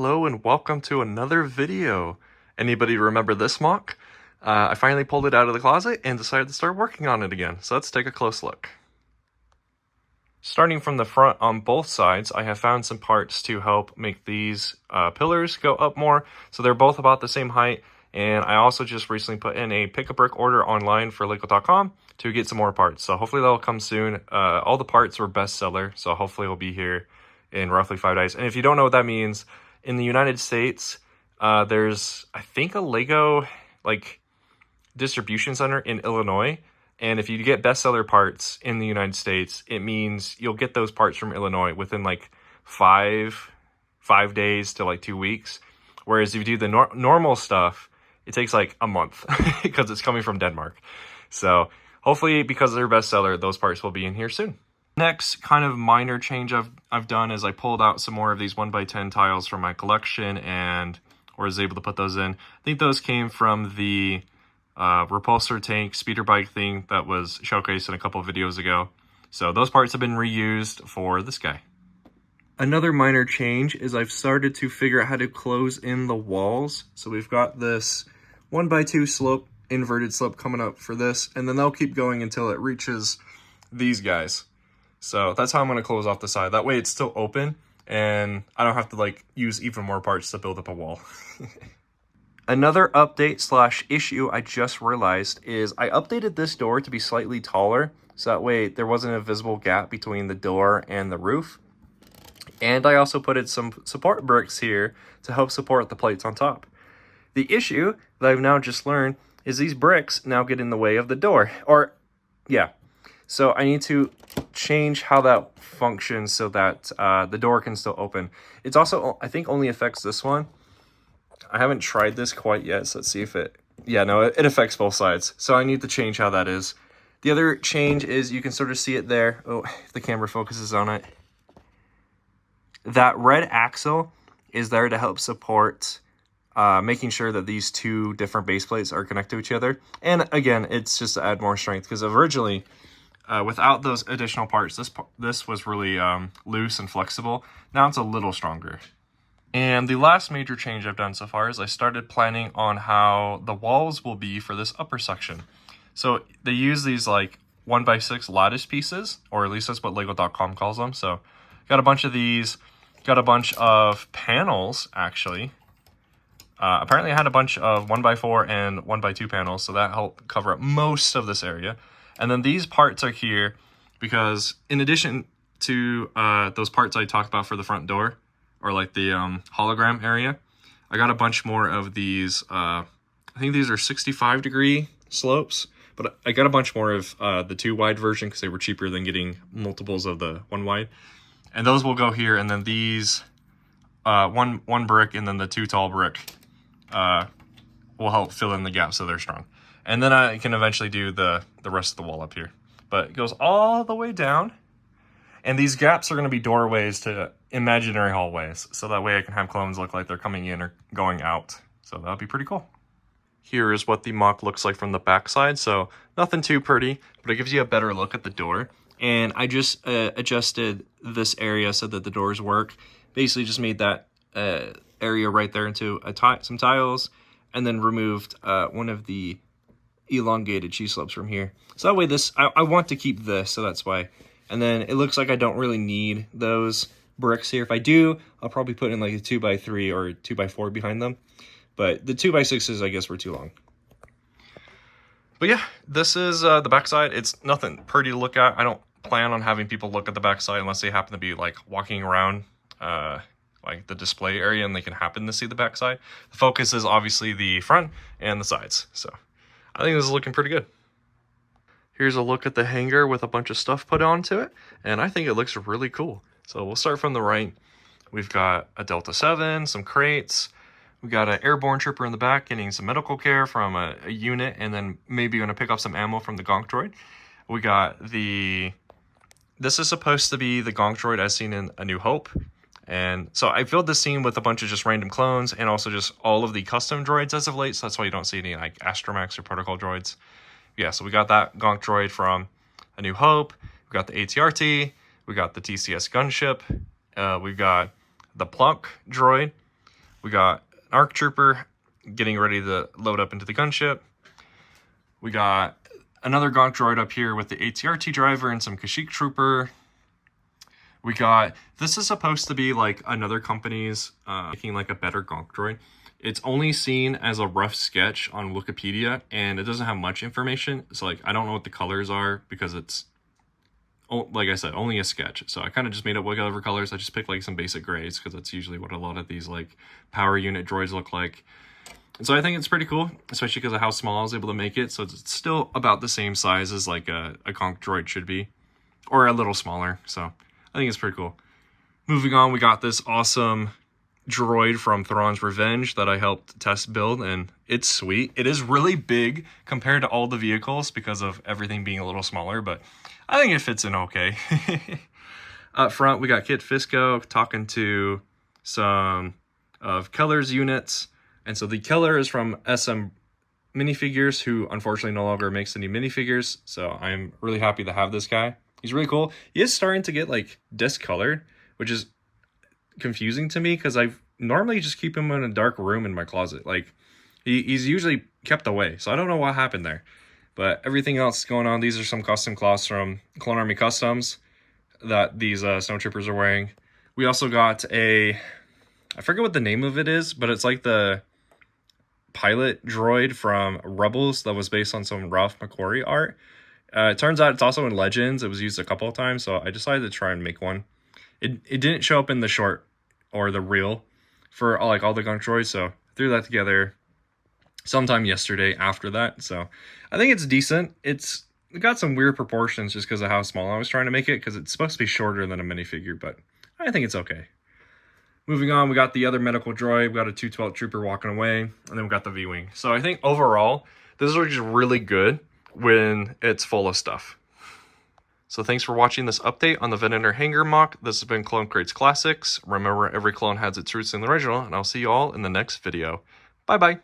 Hello and welcome to another video. Anybody remember this MOC? I finally pulled it out of the closet and decided to start working on it again, so let's take a close look. Starting from the front on both sides, I have found some parts to help make these pillars go up more, so they're both about the same height, and I also just recently put in a pick-a-brick order online for Lego.com to get some more parts, so hopefully that'll come soon. All the parts were bestseller, so hopefully it'll be here in roughly 5 days, and if you don't know what that means, in the United States, there's, I think, a Lego, distribution center in Illinois. And if you get bestseller parts in the United States, it means you'll get those parts from Illinois within, five days to, 2 weeks. Whereas if you do the normal stuff, it takes, a month because it's coming from Denmark. So hopefully, because they're bestseller, those parts will be in here soon. Next kind of minor change I've done is I pulled out some more of these 1x10 tiles from my collection and was able to put those in. I think those came from the repulsor tank speeder bike thing that was showcased in a couple of videos ago. So those parts have been reused for this guy. Another minor change is I've started to figure out how to close in the walls. So we've got this 1x2 slope, inverted slope coming up for this, and then they'll keep going until it reaches these guys. So that's how I'm going to close off the side. That way it's still open and I don't have to use even more parts to build up a wall. Another update / issue I just realized is I updated this door to be slightly taller. So that way there wasn't a visible gap between the door and the roof. And I also put in some support bricks here to help support the plates on top. The issue that I've now just learned is these bricks now get in the way of the door. So I need to change how that functions so that the door can still open. It's also, I think, only affects this one. I haven't tried this quite yet, so let's see if it... Yeah, no, it affects both sides. So I need to change how that is. The other change is you can sort of see it there. Oh, if the camera focuses on it. That red axle is there to help support making sure that these two different base plates are connected to each other. And again, it's just to add more strength because originally... without those additional parts, this was really loose and flexible. Now it's a little stronger. And the last major change I've done so far is I started planning on how the walls will be for this upper section. So they use these 1x6 lattice pieces, or at least that's what Lego.com calls them. So got a bunch of these, got a bunch of panels actually. Apparently I had a bunch of 1x4 and 1x2 panels, so that helped cover up most of this area. And then these parts are here because in addition to those parts I talked about for the front door, or the hologram area, I got a bunch more of these, I think these are 65-degree slopes, but I got a bunch more of the 2-wide version because they were cheaper than getting multiples of the 1-wide. And those will go here, and then these, one brick and then the 2 tall brick will help fill in the gap so they're strong. And then I can eventually do the rest of the wall up here. But it goes all the way down. And these gaps are going to be doorways to imaginary hallways. So that way I can have clones look like they're coming in or going out. So that'll be pretty cool. Here is what the MOC looks like from the backside. So nothing too pretty, but it gives you a better look at the door. And I just adjusted this area so that the doors work. Basically just made that area right there into some tiles. And then removed one of the elongated cheese slopes from here. So that way I want to keep this, so that's why. And then it looks like I don't really need those bricks here. If I do, I'll probably put in a 2x3 or 2x4 behind them. But the 2x6s, I guess, were too long. But yeah, this is the backside. It's nothing pretty to look at. I don't plan on having people look at the backside unless they happen to be walking around the display area and they can happen to see the backside. The focus is obviously the front and the sides. So I think this is looking pretty good. Here's a look at the hangar with a bunch of stuff put onto it, and I think it looks really cool. So we'll start from the right. We've got a Delta 7, some crates. We got an airborne trooper in the back getting some medical care from a unit, and then maybe going to pick up some ammo from the gonk droid. We got this is supposed to be the gonk droid as seen in A New Hope. And so I filled this scene with a bunch of just random clones and also just all of the custom droids as of late. So that's why you don't see any Astromechs or protocol droids. Yeah, so we got that gonk droid from A New Hope. We got the ATRT. We got the TCS gunship. We've got the Plunk droid. We got an ARC Trooper getting ready to load up into the gunship. We got another Gonk droid up here with the ATRT driver and some Kashyyyk Trooper. We got, this is supposed to be like another company's making like a better Gonk droid. It's only seen as a rough sketch on Wikipedia, and it doesn't have much information. So like, I don't know what the colors are because it's, like I said, only a sketch. So I kind of just made up whatever colors. I just picked like some basic grays because that's usually what a lot of these like power unit droids look like. And so I think it's pretty cool, especially because of how small I was able to make it. So it's still about the same size as like a Gonk droid should be, or a little smaller. So I think it's pretty cool. Moving on, we got this awesome droid from Thrawn's Revenge that I helped test build, and it's sweet. It is really big compared to all the vehicles because of everything being a little smaller, but I think it fits in okay. Up front, we got Kit Fisto talking to some of Keller's units. And so the Keller is from SM Minifigures, who unfortunately no longer makes any minifigures. So I'm really happy to have this guy. He's really cool. He is starting to get like discolored, which is confusing to me because I normally just keep him in a dark room in my closet. Like he's usually kept away. So I don't know what happened there. But everything else going on, these are some custom cloths from Clone Army Customs that these snowtroopers are wearing. We also got I forget what the name of it is, but it's like the pilot droid from Rebels that was based on some Ralph McQuarrie art. It turns out it's also in Legends. It was used a couple of times, so I decided to try and make one. It didn't show up in the short or the reel for like all the Gonk droids, so I threw that together sometime yesterday after that. So I think it's decent. It got some weird proportions just because of how small I was trying to make it, because it's supposed to be shorter than a minifigure, but I think it's okay. Moving on, we got the other medical droid. We got a 212 trooper walking away, and then we got the V-Wing. So I think overall, this is just really good when it's full of stuff. So thanks for watching this update on the Venator Hangar MOC. This has been Clone Creates Classics. Remember, every clone has its roots in the original, and I'll see you all in the next video. Bye-bye.